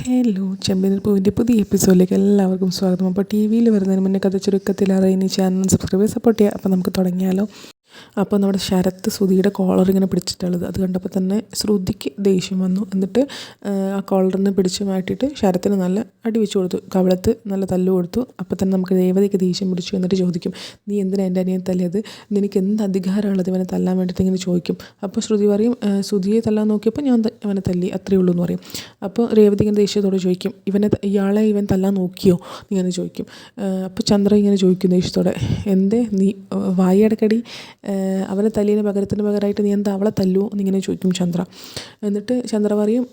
Hello, ചെമ്പനീർ പൂവിൻ്റെ പുതിയ എപ്പിസോഡിലേക്ക് എല്ലാവർക്കും സ്വാഗതം. അപ്പോൾ ടി വിയിൽ വരുന്നതിന് മുന്നേ കഥ ചുരുക്കത്തിൽ അറിയുന്ന ചാനൽ സബ്സ്ക്രൈബ് ചെയ്ത് സപ്പോർട്ട് ചെയ്യുക. അപ്പോൾ നമുക്ക് തുടങ്ങിയാലോ. അപ്പോൾ നമ്മുടെ ശരത്ത് ശ്രുതിയുടെ കോളർ ഇങ്ങനെ പിടിച്ചിട്ടുള്ളത് അത് കണ്ടപ്പോൾ തന്നെ ശ്രുതിക്ക് ദേഷ്യം വന്നു. എന്നിട്ട് ആ കോളറിന് പിടിച്ച് മാറ്റിയിട്ട് ശരത്തിന് നല്ല അടി വെച്ച് കൊടുത്തു, കവിളത്ത് നല്ല തല്ല് കൊടുത്തു. അപ്പോൾ തന്നെ നമുക്ക് രേവതിക്ക് ദേഷ്യം പിടിച്ചു. എന്നിട്ട് ചോദിക്കും, നീ എന്തിനാണ് എൻ്റെ അനിയൻ തല്ലിയത്, നിനക്ക് എന്ത് അധികാരമുള്ളത് ഇവനെ തല്ലാൻ വേണ്ടിയിട്ട് ഇങ്ങനെ ചോദിക്കും. അപ്പോൾ ശ്രുതി പറയും, ശ്രുതിയെ തല്ലാൻ നോക്കിയപ്പോൾ ഞാൻ അവനെ തല്ലി, അത്രയേ ഉള്ളൂ എന്ന് പറയും. അപ്പോൾ രേവതി ഇങ്ങനെ ദേഷ്യത്തോടെ ചോദിക്കും, ഇവൻ തല്ലാൻ നോക്കിയോ ഇങ്ങനെ ചോദിക്കും. അപ്പോൾ ചന്ദ്ര ഇങ്ങനെ ചോദിക്കും ദേഷ്യത്തോടെ, എന്തേ നീ വായടക്കടി, അവനെ തല്ലിയതിന് പകരമായിട്ട് നീ എന്താ അവളെ തല്ലുമോ എന്നിങ്ങനെ ചോദിക്കും ചന്ദ്ര. എന്നിട്ട് ചന്ദ്ര പറയും,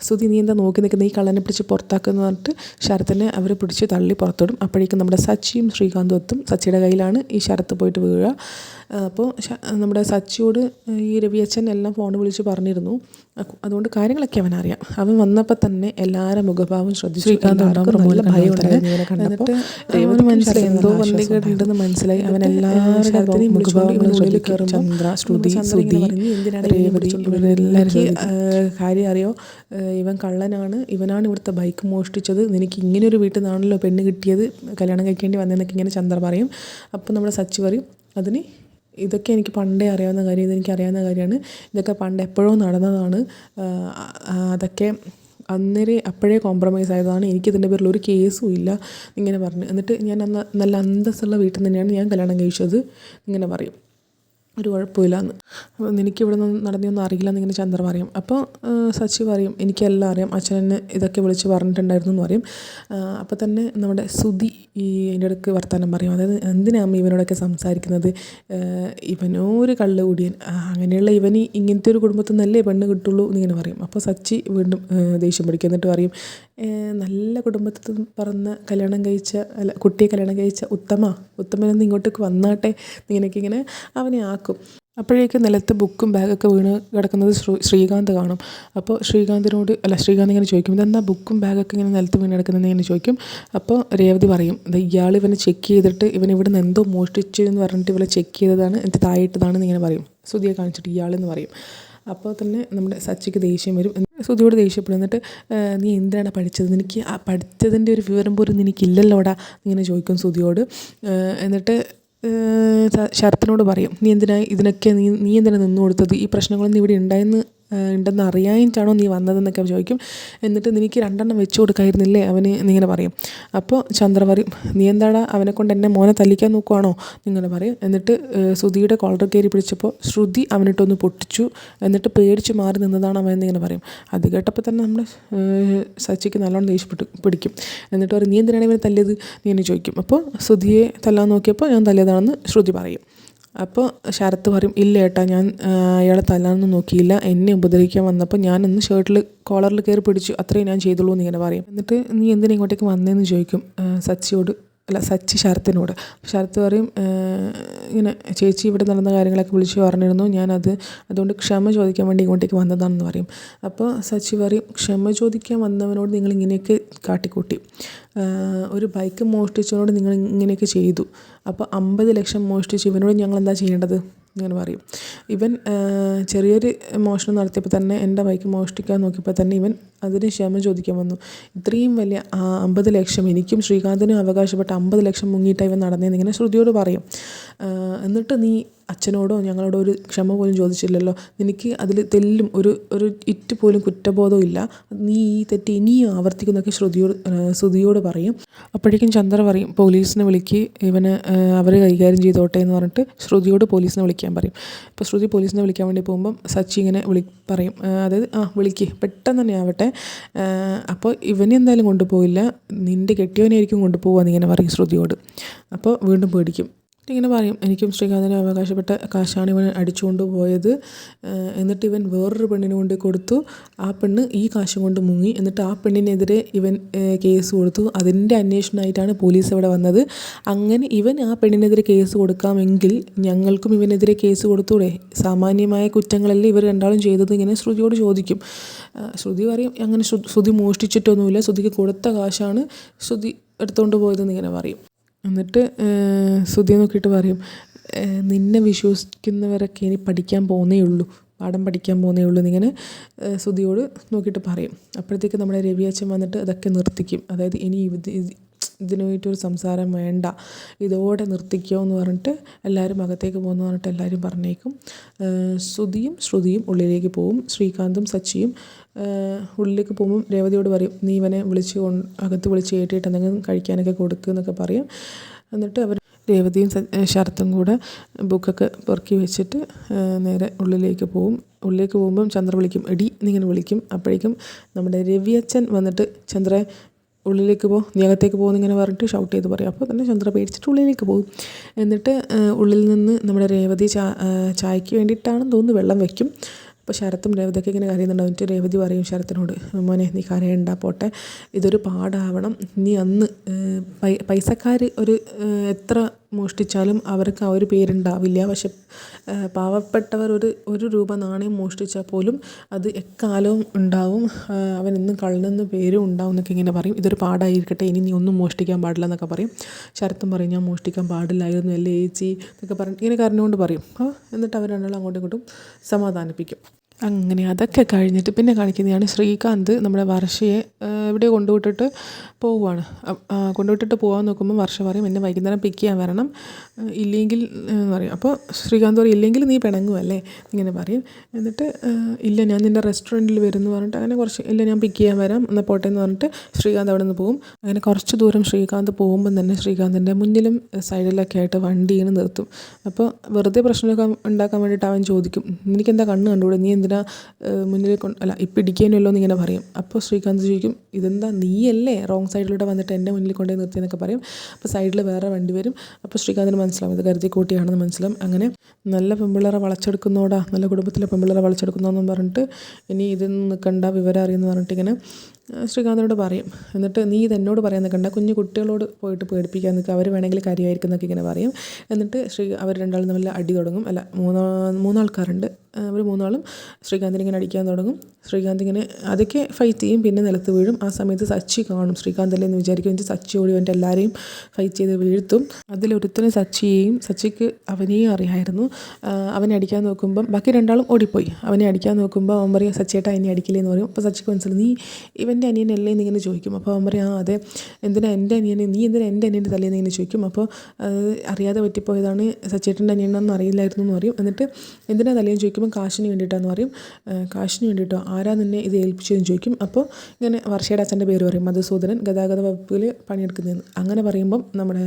ശ്രുതി നീ എന്താ നോക്കി നിൽക്കുന്നത്, ഈ കള്ളനെ പിടിച്ച് പുറത്താക്കുന്നു പറഞ്ഞിട്ട് ശരത്തിനെ അവർ പിടിച്ച് തള്ളി പുറത്തിടും. അപ്പോഴേക്കും നമ്മുടെ സച്ചിയും ശ്രീകാന്തും എത്തും. സച്ചിയുടെ കയ്യിലാണ് ഈ ശരത്ത് പോയിട്ട് വീഴുക. അപ്പോൾ നമ്മുടെ സച്ചിയോട് ഈ രവിയച്ഛൻ എല്ലാം ഫോൺ വിളിച്ച് പറഞ്ഞിരുന്നു. അതുകൊണ്ട് കാര്യങ്ങളൊക്കെ അവനറിയാം. അവൻ വന്നപ്പോൾ തന്നെ എല്ലാവരും മുഖഭാവം ശ്രദ്ധിച്ചു. ശ്രീകാന്ത് നല്ല ഭയം കണ്ടപ്പോൾ രേവതി മനസ്സിലായി എന്തോ വന്നിട്ടുണ്ടെന്ന് മനസ്സിലായി. അവൻ എല്ലാവരും മുഖഭാവം ശ്രദ്ധിക്കും. ചന്ദ്ര, ശ്രുതി, രേവതി ഇവരെല്ലാവരും കാര്യം അറിയോ, ഇവൻ കള്ളനാണ്, ഇവനാണ് ഇവിടുത്തെ ബൈക്ക് മോഷ്ടിച്ചത്, നിനക്ക് ഇങ്ങനെയൊരു വീട്ടിൽ നിന്നാണല്ലോ പെണ്ണ് കിട്ടിയത്, കല്യാണം കഴിക്കേണ്ടി വന്നതെന്നൊക്കെ ഇങ്ങനെ ചന്ദ്ര പറയും. അപ്പോൾ നമ്മുടെ സച്ചി പറയും, അതിന് ഇതൊക്കെ എനിക്ക് പണ്ടേ അറിയാവുന്ന കാര്യം, ഇതെനിക്ക് അറിയാവുന്ന കാര്യമാണ്, ഇതൊക്കെ പണ്ട് എപ്പോഴോ നടന്നതാണ്, അതൊക്കെ അപ്പോഴേ കോംപ്രമൈസ് ആയതാണ്, എനിക്കിതിൻ്റെ പേരിൽ ഒരു കേസും ഇല്ല ഇങ്ങനെ പറഞ്ഞു. എന്നിട്ട് ഞാൻ നല്ല അന്തസ്സുള്ള വീട്ടിൽ തന്നെയാണ് ഞാൻ കല്യാണം കഴിച്ചത് ഇങ്ങനെ പറയും, ഒരു കുഴപ്പമില്ലാന്ന്. അപ്പോൾ എനിക്കിവിടെ നിന്ന് നടന്നൊന്നും അറിയില്ല എന്നിങ്ങനെ ചന്ദ്ര പറയും. അപ്പോൾ സച്ചി പറയും, എനിക്കെല്ലാം അറിയാം, അച്ഛനെന്നെ ഇതൊക്കെ വിളിച്ച് പറഞ്ഞിട്ടുണ്ടായിരുന്നു എന്ന് പറയും. അപ്പോൾ തന്നെ നമ്മുടെ ശ്രുതി അതിൻ്റെ ഇടയ്ക്ക് വർത്തമാനം പറയും, അതായത് എന്തിനാണ് ഇവനോടൊക്കെ സംസാരിക്കുന്നത്, ഇവനൊരു കള്ള് കൂടിയൻ, അങ്ങനെയുള്ള ഇവന് ഇങ്ങനത്തെ ഒരു കുടുംബത്തിൽ നിന്നല്ലേ പെണ്ണ് കിട്ടുള്ളൂ എന്നിങ്ങനെ പറയും. അപ്പോൾ സച്ചി വീണ്ടും ദേഷ്യം പിടിക്കും. എന്നിട്ട് പറയും, നല്ല കുടുംബത്തിൽ കുട്ടിയെ കല്യാണം കഴിച്ച ഉത്തമനൊന്ന് ഇങ്ങോട്ടേക്ക് വന്നാട്ടെ ഇങ്ങനെ അവനെ ആക്കും. അപ്പോഴേക്കും നിലത്ത് ബുക്കും ബാഗൊക്കെ വീണ് കിടക്കുന്നത് ശ്രീകാന്ത് കാണും. അപ്പോൾ ശ്രീകാന്ത് ഇങ്ങനെ ചോദിക്കും, ഇതെന്താ ബുക്കും ബാഗൊക്കെ ഇങ്ങനെ നിലത്ത് വീണ് കിടക്കുന്നതെന്ന് ഇങ്ങനെ ചോദിക്കും. അപ്പോൾ രേവതി പറയും, ഇയാൾ ഇവനെ ചെക്ക് ചെയ്തിട്ട് ഇവനിവിടെ നിന്ന് എന്തോ മോഷ്ടിച്ചു എന്ന് പറഞ്ഞിട്ട് ഇവളെ ചെക്ക് ചെയ്തതാണ്, എന്നിട്ട് താഴെയിട്ടതാണെന്ന് ഇങ്ങനെ പറയും. ശ്രുതിയെ കാണിച്ചിട്ട് ഇയാളെന്ന് പറയും. അപ്പോൾ തന്നെ നമ്മുടെ സച്ചിക്ക് ദേഷ്യം വരും. ശ്രുതിയോട് ദേഷ്യപ്പെടും. എന്നിട്ട് നീ എന്തിനാണ് പഠിച്ചത്, നിനക്ക് ആ പഠിച്ചതിൻ്റെ ഒരു വിവരം പോലും നിനക്കില്ലല്ലോടാ ഇങ്ങനെ ചോദിക്കും ശ്രുതിയോട്. എന്നിട്ട് ശരത്തിനോട് പറയും, നീ എന്തിനാണ് ഇതിനൊക്കെ നീ എന്തിനാണ് നിന്നു കൊടുത്തത്, ഈ പ്രശ്നങ്ങളൊന്നും ഇവിടെ ഉണ്ടെന്ന് അറിയായിട്ടാണോ നീ വന്നതെന്നൊക്കെ ചോദിക്കും. എന്നിട്ട് നിനക്ക് 2 വെച്ച് കൊടുക്കായിരുന്നില്ലേ അവന് എന്നിങ്ങനെ പറയും. അപ്പോൾ ചന്ദ്ര പറയും, നീ എന്താടാ അവനെ കൊണ്ട് എന്നെ മോനെ തല്ലിക്കാൻ നോക്കുവാണോ എന്നിങ്ങനെ പറയും. എന്നിട്ട് ശ്രുതിയുടെ കോളർ കയറി പിടിച്ചപ്പോൾ ശ്രുതി അവനിട്ടൊന്ന് പൊട്ടിച്ചു, എന്നിട്ട് പേടിച്ച് മാറി നിന്നതാണ് അവൻ എന്നിങ്ങനെ പറയും. അത് കേട്ടപ്പോൾ തന്നെ നമ്മുടെ സച്ചിക്ക് നല്ലോണം ദേഷ്യം പിടിക്കും. എന്നിട്ട് പറയും, നീ എന്തിനാണ് ഇവനെ തല്ലിയത് നീ എന്നെ ചോദിക്കും. അപ്പോൾ ശ്രുതിയെ തല്ലാൻ നോക്കിയപ്പോൾ ഞാൻ തല്ലിയതാണെന്ന് ശ്രുതി പറയും. അപ്പോൾ ശരത്ത് പറയും, ഇല്ല ഏട്ടാ, ഞാൻ അയാളെ തല്ലാനൊന്നും നോക്കിയില്ല, എന്നെ ഉപദ്രവിക്കാൻ വന്നപ്പോൾ ഞാനൊന്ന് കോളറിൽ കയറി പിടിച്ചു, അത്രയും ഞാൻ ചെയ്തുള്ളൂ എന്നിങ്ങനെ പറയും. എന്നിട്ട് നീ എന്തിനാ ഇങ്ങോട്ടേക്ക് വന്നതെന്ന് ചോദിക്കും സച്ചി ശരത്തിനോട്. ശരത്ത് പറയും, ഇങ്ങനെ ചേച്ചി ഇവിടെ നടന്ന കാര്യങ്ങളൊക്കെ വിളിച്ച് പറഞ്ഞിരുന്നു, അതുകൊണ്ട് ക്ഷമ ചോദിക്കാൻ വേണ്ടി ഇങ്ങോട്ടേക്ക് വന്നതാണെന്ന് പറയും. അപ്പോൾ സച്ചി പറയും, ക്ഷമ ചോദിക്കാൻ വന്നവനോട് നിങ്ങൾ ഇങ്ങനെയൊക്കെ കാട്ടിക്കൂട്ടി, ഒരു ബൈക്ക് മോഷ്ടിച്ചവനോട് നിങ്ങൾ ഇങ്ങനെയൊക്കെ ചെയ്തു, അപ്പോൾ 50 ലക്ഷം മോഷ്ടിച്ച് ഇവനോട് ഞങ്ങൾ എന്താ ചെയ്യേണ്ടത് ഇങ്ങനെ പറയും. ഇവൻ ചെറിയൊരു മോഷണം നടത്തിയപ്പോൾ തന്നെ, എൻ്റെ ബൈക്ക് മോഷ്ടിക്കാൻ നോക്കിയപ്പോൾ തന്നെ ഇവൻ അതിന് ക്ഷമ ചോദിക്കാൻ വന്നു. ഇത്രയും വലിയ 50 ലക്ഷം എനിക്കും ശ്രീകാന്തിനും അവകാശപ്പെട്ട 50 ലക്ഷം മുങ്ങിയിട്ടാണ് ഇവൻ നടന്നതെന്നിങ്ങനെ ശ്രുതിയോട് പറയും. എന്നിട്ട് നീ അച്ഛനോടോ ഞങ്ങളോടോ ഒരു ക്ഷമ പോലും ചോദിച്ചില്ലല്ലോ, നിനക്ക് അതിൽ ഒരു ഇറ്റ് പോലും കുറ്റബോധവും ഇല്ല, നീ ഈ തെറ്റ് ഇനിയും ആവർത്തിക്കുന്നൊക്കെ ശ്രുതിയോട് പറയും. അപ്പോഴേക്കും ചന്ദ്ര പറയും, പോലീസിനെ വിളിക്ക്, ഇവന് അവർ കൈകാര്യം ചെയ്തോട്ടെ എന്ന് പറഞ്ഞിട്ട് ശ്രുതിയോട് പോലീസിനെ വിളിക്കാൻ പറയും. അപ്പോൾ ശ്രുതി പോലീസിനെ വിളിക്കാൻ വേണ്ടി പോകുമ്പം സച്ചി ഇങ്ങനെ പറയും, അതായത് വിളിക്ക്, പെട്ടെന്ന് തന്നെ ആവട്ടെ, അപ്പോൾ ഇവനെ എന്തായാലും കൊണ്ടുപോയില്ല, നിൻ്റെ കെട്ടിയവനായിരിക്കും കൊണ്ടുപോകുക എന്നിങ്ങനെ പറയും ശ്രുതിയോട്. അപ്പോൾ വീണ്ടും പേടിക്കും. ഇങ്ങനെ പറയും, എനിക്കും ശ്രീകാന്തിന് അവകാശപ്പെട്ട കാശാണ് ഇവൻ അടിച്ചുകൊണ്ട് പോയത്, എന്നിട്ട് ഇവൻ വേറൊരു പെണ്ണിന് കൊണ്ട് കൊടുത്തു, ആ പെണ്ണ് ഈ കാശും കൊണ്ട് മുങ്ങി, എന്നിട്ട് ആ പെണ്ണിനെതിരെ ഇവൻ കേസ് കൊടുത്തു, അതിൻ്റെ അന്വേഷണമായിട്ടാണ് പോലീസ് ഇവിടെ വന്നത്, അങ്ങനെ ഇവൻ ആ പെണ്ണിനെതിരെ കേസ് കൊടുക്കാമെങ്കിൽ ഞങ്ങൾക്കും ഇവനെതിരെ കേസ് കൊടുത്തൂടെ, സാമാന്യമായ കുറ്റങ്ങളല്ലേ ഇവർ രണ്ടാളും ചെയ്തത് ഇങ്ങനെ ശ്രുതിയോട് ചോദിക്കും. ശ്രുതി പറയും, അങ്ങനെ ശ്രുതി മോഷ്ടിച്ചിട്ടൊന്നുമില്ല, ശ്രുതിക്ക് കൊടുത്ത കാശാണ് ശ്രുതി എടുത്തുകൊണ്ട് പോയതെന്ന് ഇങ്ങനെ പറയും. എന്നിട്ട് ശ്രുതിയെ നോക്കിയിട്ട് പറയും, നിന്നെ വിശ്വസിക്കുന്നവരൊക്കെ ഇനി പഠിക്കാൻ പോകുന്നേ ഉള്ളൂ, പാഠം പഠിക്കാൻ പോകുന്നേ ഉള്ളൂ എന്നിങ്ങനെ ശ്രുതിയോട് നോക്കിയിട്ട് പറയും. അപ്പോഴത്തേക്ക് നമ്മുടെ രവി അച്ഛൻ വന്നിട്ട് അതൊക്കെ നിർത്തിക്കും. അതായത് ഇനി ഇതിനായിട്ടൊരു സംസാരം വേണ്ട, ഇതോടെ നിർത്തിക്കോ എന്ന് പറഞ്ഞിട്ട് എല്ലാവരും അകത്തേക്ക് പോകുന്നു പറഞ്ഞിട്ട് എല്ലാവരും പറഞ്ഞേക്കും. ശ്രുതിയും ഉള്ളിലേക്ക് പോവും. ശ്രീകാന്തും സച്ചിയും ഉള്ളിലേക്ക് പോകുമ്പം രേവതിയോട് പറയും, നീ ഇവനെ അകത്ത് വിളിച്ച് കയറ്റിയിട്ട് എന്തെങ്കിലും കഴിക്കാനൊക്കെ കൊടുക്കുക എന്നൊക്കെ പറയും. എന്നിട്ട് അവർ രേവതിയും ശരത്തും കൂടെ ബുക്കൊക്കെ പെറുക്കി വെച്ചിട്ട് നേരെ ഉള്ളിലേക്ക് പോവും. ഉള്ളിലേക്ക് പോകുമ്പം ചന്ദ്ര വിളിക്കും, എടി എന്നിങ്ങനെ വിളിക്കും. അപ്പോഴേക്കും നമ്മുടെ രവിയച്ഛൻ വന്നിട്ട് ചന്ദ്രയെ ഉള്ളിലേക്ക് പോ, നീ അകത്തേക്ക് പോകുന്നിങ്ങനെ പറഞ്ഞിട്ട് ഷൗട്ട് ചെയ്ത് പറയും. അപ്പോൾ തന്നെ ചന്ദ്ര പേടിച്ചിട്ട് ഉള്ളിലേക്ക് പോകും. എന്നിട്ട് ഉള്ളിൽ നിന്ന് നമ്മുടെ രേവതി ചായക്ക് വേണ്ടിയിട്ടാണെന്ന് തോന്നുന്നു വെള്ളം വയ്ക്കും. അപ്പോൾ ശരത്തും രേവതിയൊക്കെ ഇങ്ങനെ കരയുന്നുണ്ടാവും. എന്നിട്ട് രേവതി പറയും ശരത്തിനോട്, മോനെ നീ കരയണ്ട, പോട്ടെ, ഇതൊരു പാഠാവണം. നീ അന്ന് പൈസക്കാർ എത്ര മോഷ്ടിച്ചാലും അവർക്ക് ആ ഒരു പേരുണ്ടാവില്ല. പക്ഷെ പാവപ്പെട്ടവർ ഒരു രൂപ നാണയം മോഷ്ടിച്ചാൽ പോലും അത് എക്കാലവും ഉണ്ടാവും. അവൻ ഇന്നും കള്ളനെന്ന് പേരും ഉണ്ടാവും എന്നൊക്കെ ഇങ്ങനെ പറയും. ഇതൊരു പാഠമായിരിക്കട്ടെ, ഇനി നീ ഒന്നും മോഷ്ടിക്കാൻ പാടില്ല എന്നൊക്കെ പറയും. ശരത്തും പറയും, ഞാൻ മോഷ്ടിക്കാൻ പാടില്ലായിരുന്നു അല്ലേ ചേച്ചി എന്നൊക്കെ പറഞ്ഞിട്ട് ഇങ്ങനെ കരഞ്ഞുകൊണ്ട് പറയും. എന്നിട്ട് അവർ രണ്ടാളും അങ്ങോട്ടും ഇങ്ങോട്ടും സമാധാനിപ്പിക്കും. അങ്ങനെ അതൊക്കെ കഴിഞ്ഞിട്ട് പിന്നെ കാണിക്കുന്നതാണ് ശ്രീകാന്ത് നമ്മുടെ വർഷയെ എവിടെയോ കൊണ്ടുവിട്ടിട്ട് പോവുകയാണ്. കൊണ്ടുവിട്ടിട്ട് പോകാൻ നോക്കുമ്പോൾ വർഷ പറയും, എന്നെ വൈകുന്നേരം പിക്ക് ചെയ്യാൻ വരണം, ഇല്ലെങ്കിൽ എന്ന് പറയും. അപ്പോൾ ശ്രീകാന്ത് പറയും, ഇല്ലെങ്കിൽ നീ പിണങ്ങുമല്ലേ ഇങ്ങനെ പറയും. എന്നിട്ട് ഇല്ല ഞാൻ നിൻ്റെ റെസ്റ്റോറൻറ്റിൽ വരും എന്ന് പറഞ്ഞിട്ട് അങ്ങനെ ഇല്ല ഞാൻ പിക്ക് ചെയ്യാൻ വരാം എന്നാൽ പോട്ടെ എന്ന് പറഞ്ഞിട്ട് ശ്രീകാന്ത് അവിടെ നിന്ന് പോകും. അങ്ങനെ കുറച്ച് ദൂരം ശ്രീകാന്ത് പോകുമ്പം തന്നെ ശ്രീകാന്തിൻ്റെ മുന്നിലും സൈഡിലൊക്കെ ആയിട്ട് വണ്ടി ഇങ്ങനെ നിർത്തും. അപ്പോൾ വെറുതെ പ്രശ്നമൊക്കെ ഉണ്ടാക്കാൻ വേണ്ടിയിട്ട് അവൻ ചോദിക്കും, എനിക്കെന്താ കണ്ണ് കണ്ടുകൂടെ, നീ എന്തിനാ മുന്നിൽ ഇപ്പം ഇടിക്കാനല്ലോ എന്നിങ്ങനെ പറയും. അപ്പോൾ ശ്രീകാന്ത് ചോദിക്കും, ഇതെന്താ നീയല്ലേ റോങ് സൈഡിലൂടെ വന്നിട്ട് എൻ്റെ മുന്നിൽ കൊണ്ടുപോയി നിർത്തിയെന്നൊക്കെ പറയും. അപ്പോൾ സൈഡിൽ വേറെ വണ്ടി വരും. അപ്പോൾ ശ്രീകാന്തിന് മനസ്സിലാവും ഇത് കരുതിക്കൂട്ടിയാണെന്ന് മനസ്സിലാവും. അങ്ങനെ നല്ല പെമ്പിള്ളേരെ വളച്ചെടുക്കുന്നോടാ, നല്ല കുടുംബത്തിലെ പെമ്പിള്ളേരെ വളച്ചെടുക്കുന്നതെന്നും പറഞ്ഞിട്ട് ഇനി ഇതൊന്നും നിൽക്കണ്ട, വിവരം അറിയുമെന്ന് പറഞ്ഞിട്ട് ഇങ്ങനെ ശ്രീകാന്തിനോട് പറയും. എന്നിട്ട് നീ ഇതെന്നോട് പറയാൻ നിൽക്കണ്ട, കുഞ്ഞു കുട്ടികളോട് പോയിട്ട് പേടിപ്പിക്കാൻ നിൽക്കുക, അവർ വേണമെങ്കിൽ കാര്യമായിരിക്കും എന്നൊക്കെ ഇങ്ങനെ പറയും. എന്നിട്ട് അവർ രണ്ടാളും തമ്മിൽ അടി തുടങ്ങും. മൂന്നാൾക്കാരുണ്ട്. അവർ മൂന്നാളും ശ്രീകാന്തിനെ ഇങ്ങനെ അടിക്കാൻ തുടങ്ങും. ശ്രീകാന്ത് ഇങ്ങനെ അതൊക്കെ ഫൈറ്റ് ചെയ്യും, പിന്നെ നിലത്ത് വീഴും. ആ സമയത്ത് സച്ചി കാണും. ശ്രീകാന്തല്ലേ എന്ന് വിചാരിക്കും. എന്നിട്ട് സച്ചി ഓടി വന്നിട്ട് എല്ലാവരെയും ഫൈറ്റ് ചെയ്ത് വീഴ്ത്തും. അതിലൊരുത്തനും സച്ചിക്ക് അവനെയും അറിയായിരുന്നു. അവനെ അടിക്കാൻ നോക്കുമ്പം ബാക്കി രണ്ടാളും ഓടിപ്പോയി. അവനെ അടിക്കാൻ നോക്കുമ്പോൾ അവൻ പറയും, സച്ചിയേട്ടാ എന്നെ അടിക്കില്ലേ എന്ന് പറയും. അപ്പോൾ സച്ചിക്ക് മനസ്സിലായി, നീ ഇവൻ്റെ അനിയനല്ലേ എന്നിങ്ങനെ ചോദിക്കും. അപ്പോൾ അവൻ പറയും, അതെ, എന്തിനാ എൻ്റെ അനിയനെ, നീ എന്തിനാ എൻ്റെ അനിയൻ്റെ തലേന്ന് ഇങ്ങനെ ചോദിക്കും. അപ്പോൾ അറിയാതെ പറ്റിപ്പോയതാണ്, സച്ചിയേട്ടൻ്റെ അനിയനാണെന്ന് അറിയില്ലായിരുന്നു എന്ന് പറയും. എന്നിട്ട് എന്തിനാ തലേന്ന് ചോദിക്കുമ്പോൾ കാശിന് വേണ്ടിയിട്ടാന്ന് പറയും. കാശിന് വേണ്ടിയിട്ടോ, ആരാ നിന്നെ ഇത് ഏൽപ്പിച്ചതെന്ന് ചോദിക്കും. അപ്പോൾ ഇങ്ങനെ വർഷയുടെ അച്ഛൻ്റെ പേര് പറയും, മധുസൂദനൻ, ഗതാഗത വകുപ്പിൽ പണിയെടുക്കുന്നതെന്ന്. അങ്ങനെ പറയുമ്പം നമ്മുടെ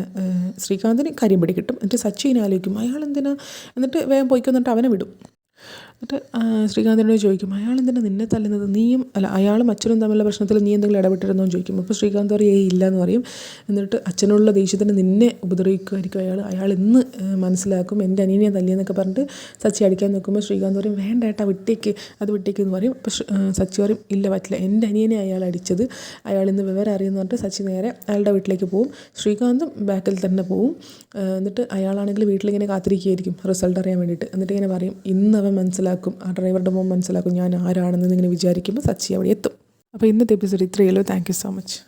ശ്രീകാന്തിന് കാര്യം പിടി കിട്ടും. എന്നിട്ട് സച്ചിനെ ആലോചിക്കും, അയാൾ എന്തിനാ, എന്നിട്ട് വേഗം പോയിക്കൊന്നിട്ട് അവനെ വിടും. എന്നിട്ട് ശ്രീകാന്തിനോട് ചോദിക്കും, അയാൾ എന്തിനാ നിന്നെ തല്ലുന്നത്, അയാളും അച്ഛനും തമ്മിലുള്ള പ്രശ്നത്തിൽ നീ എന്തെങ്കിലും ഇടപെട്ടിരുന്നോ എന്ന് ചോദിക്കും. അപ്പോൾ ശ്രീകാന്ത് പറയും, ഇല്ല എന്ന് പറയും. എന്നിട്ട് അച്ഛനുള്ള ദേഷ്യത്തിന് നിന്നെ ഉപദ്രവിക്കുമായിരിക്കും അയാൾ ഇന്ന് മനസ്സിലാക്കും എൻ്റെ അനിയനെ തല്ലിയെന്നൊക്കെ പറഞ്ഞിട്ട് സച്ചി അടിക്കാൻ നോക്കുമ്പോൾ ശ്രീകാന്ത് പറയും, വേണ്ട ഏട്ടാ വിട്ടേക്ക് എന്ന് പറയും. അപ്പോൾ സച്ചി പറയും, ഇല്ല പറ്റില്ല, എൻ്റെ അനിയനെ അയാൾ അടിച്ചത്, അയാൾ ഇന്ന് വിവരം അറിയുമെന്ന് പറഞ്ഞിട്ട് സച്ചി നേരെ അയാളുടെ വീട്ടിലേക്ക് പോകും. ശ്രീകാന്തും ബാക്കിൽ തന്നെ പോവും. എന്നിട്ട് അയാളാണെങ്കിൽ വീട്ടിലിങ്ങനെ കാത്തിരിക്കുകയായിരിക്കും റിസൾട്ട് അറിയാൻ വേണ്ടിയിട്ട്. എന്നിട്ട് ഇങ്ങനെ പറയും, ഇന്ന് അവൻ മനസ്സിലാക്കും, ആ ഡ്രൈവറുടെ മോൻ മനസ്സിലാക്കും ഞാൻ ആരാണെന്ന് ഇങ്ങനെ വിചാരിക്കുമ്പോൾ സച്ചി അവിടെ എത്തും. അപ്പോൾ ഇന്നത്തെ എപ്പിസോഡ് ഇത്രയേ ഉള്ളൂ. Thank you so much.